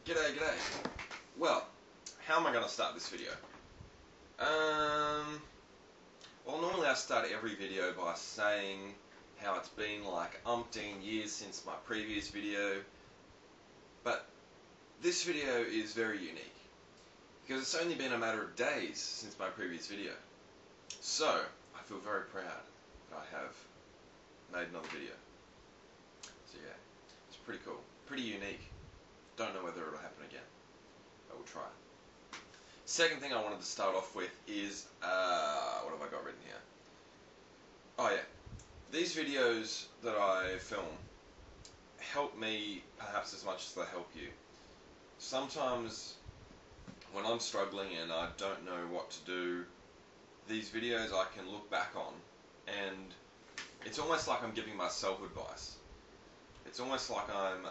G'day, g'day. Well, how am I going to start this video? Well, normally I start every video by saying how it's been like umpteen years since my previous video, but this video is very unique because it's only been a matter of days since my previous video. So, I feel very proud that I have made another video. So yeah, it's pretty cool, pretty unique. Don't know whether it'll happen again. I will try. Second thing I wanted to start off with is, what have I got written here? Oh yeah, these videos that I film help me perhaps as much as they help you. Sometimes when I'm struggling and I don't know what to do, these videos I can look back on and it's almost like I'm giving myself advice. It's almost like I'm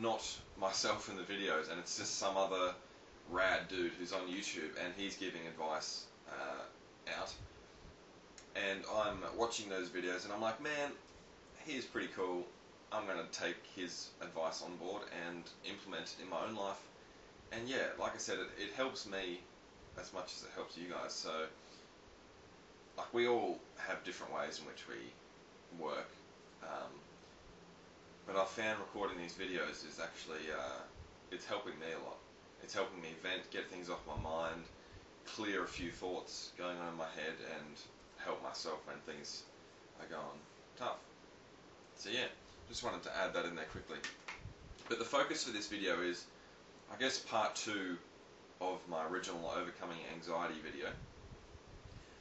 not myself in the videos and it's just some other rad dude who's on YouTube and he's giving advice out, and I'm watching those videos and I'm like, man, he is pretty cool. I'm going to take his advice on board and implement it in my own life. And yeah, like I said, it helps me as much as it helps you guys. So like, we all have different ways in which we work, but I found recording these videos is actually it's helping me a lot. It's helping me vent, get things off my mind, clear a few thoughts going on in my head, and help myself when things are going tough. So yeah, just wanted to add that in there quickly. But the focus for this video is, I guess, part 2 of my original overcoming anxiety video.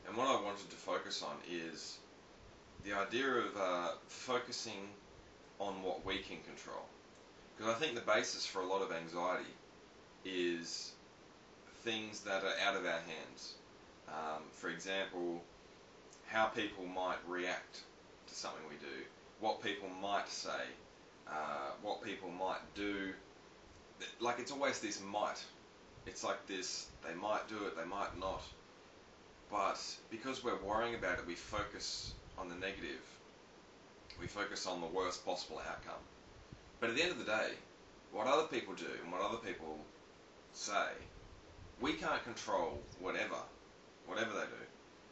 And what I wanted to focus on is the idea of focusing on what we can control. Because I think the basis for a lot of anxiety is things that are out of our hands. For example, how people might react to something we do, what people might say, what people might do. Like, it's always this might. It's like this, they might do it, they might not. But because we're worrying about it, we focus on the negative. We focus on the worst possible outcome. But at the end of the day, what other people do and what other people say, we can't control whatever they do.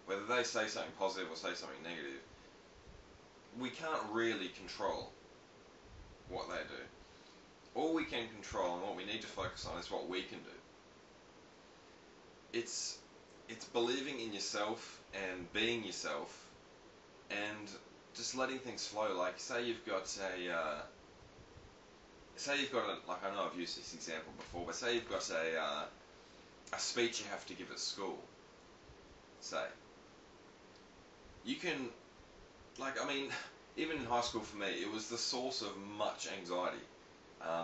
Whether they say something positive or say something negative, we can't really control what they do. All we can control and what we need to focus on is what we can do. It's believing in yourself and being yourself and just letting things flow. Like, say you've got like, I know I've used this example before, but say you've got a speech you have to give at school. Say, you can, like, I mean, even in high school for me, it was the source of much anxiety,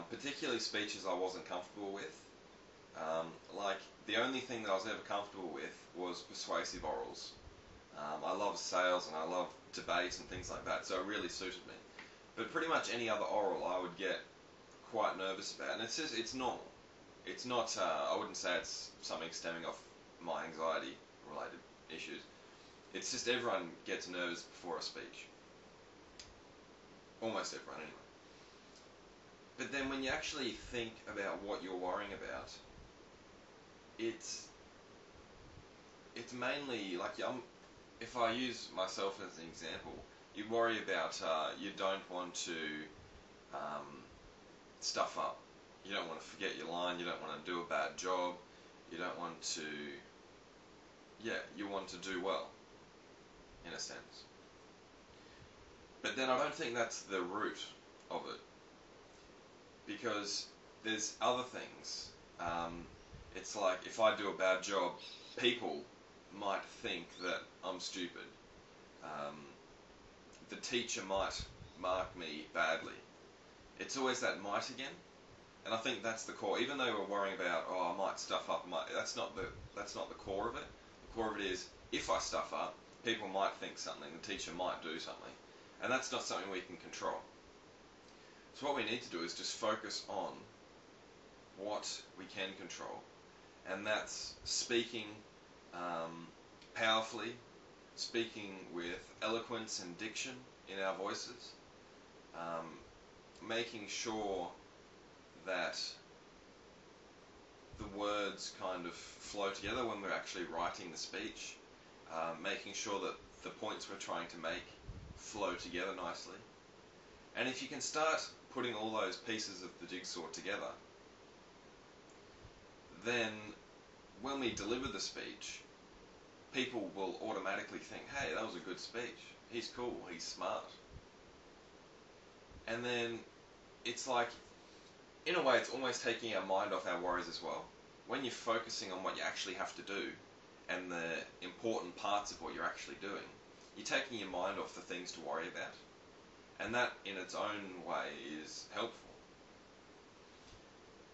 particularly speeches I wasn't comfortable with. Like, the only thing that I was ever comfortable with was persuasive orals. I love sales and I love debate and things like that, so it really suited me. But pretty much any other oral I would get quite nervous about, and it's normal. It's not, I wouldn't say it's something stemming off my anxiety related issues. It's just everyone gets nervous before a speech. Almost everyone, anyway. But then when you actually think about what you're worrying about, it's mainly, like, if I use myself as an example, you worry about, you don't want to stuff up. You don't want to forget your line, you don't want to do a bad job, you don't want to, you want to do well, in a sense. But then I don't think that's the root of it, because there's other things. It's like, if I do a bad job, people might think that I'm stupid. The teacher might mark me badly. It's always that might again, and I think that's the core. Even though we're worrying about, oh, I might stuff up, that's not the core of it. The core of it is, if I stuff up, people might think something, the teacher might do something, and that's not something we can control. So what we need to do is just focus on what we can control, and that's speaking powerfully, speaking with eloquence and diction in our voices, making sure that words kind of flow together when we're actually writing the speech, making sure that the points we're trying to make flow together nicely. And if you can start putting all those pieces of the jigsaw together, then when we deliver the speech, people will automatically think, hey, that was a good speech. He's cool, he's smart. And then it's like, in a way, it's almost taking our mind off our worries as well. When you're focusing on what you actually have to do and the important parts of what you're actually doing, you're taking your mind off the things to worry about. And that, in its own way, is helpful.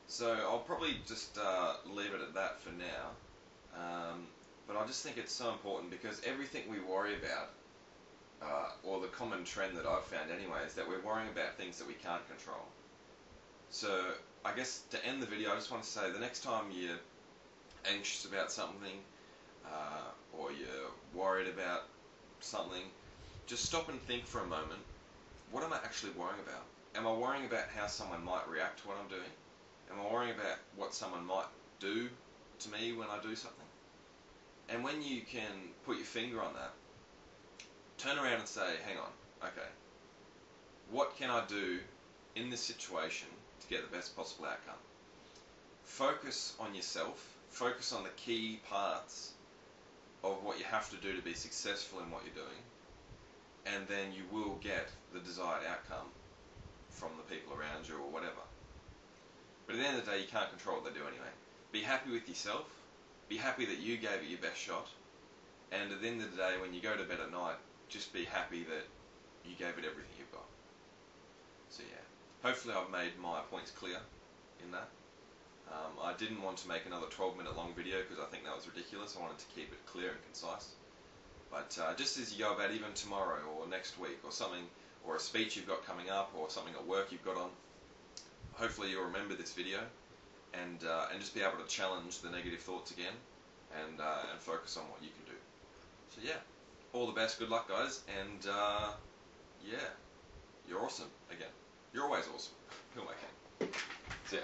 So I'll probably just leave it at that for now. But I just think it's so important because everything we worry about, or the common trend that I've found anyway, is that we're worrying about things that we can't control. So I guess to end the video, I just want to say the next time you're anxious about something, or you're worried about something, just stop and think for a moment. What am I actually worrying about? Am I worrying about how someone might react to what I'm doing? Am I worrying about what someone might do to me when I do something? And when you can put your finger on that, turn around and say, hang on, okay, what can I do in this situation to get the best possible outcome? Focus on yourself, focus on the key parts of what you have to do to be successful in what you're doing, and then you will get the desired outcome from the people around you or whatever. But at the end of the day, you can't control what they do anyway. Be happy with yourself, be happy that you gave it your best shot, and at the end of the day, when you go to bed at night, just be happy that you gave it everything you've got. So yeah, hopefully I've made my points clear in that. I didn't want to make another 12-minute long video because I think that was ridiculous. I wanted to keep it clear and concise. But just as you go about even tomorrow or next week or something, or a speech you've got coming up or something at work you've got on, hopefully you'll remember this video and just be able to challenge the negative thoughts again and focus on what you can do. So yeah, all the best, good luck guys, and yeah, you're awesome again. You're always awesome. Who am I kidding? So yeah.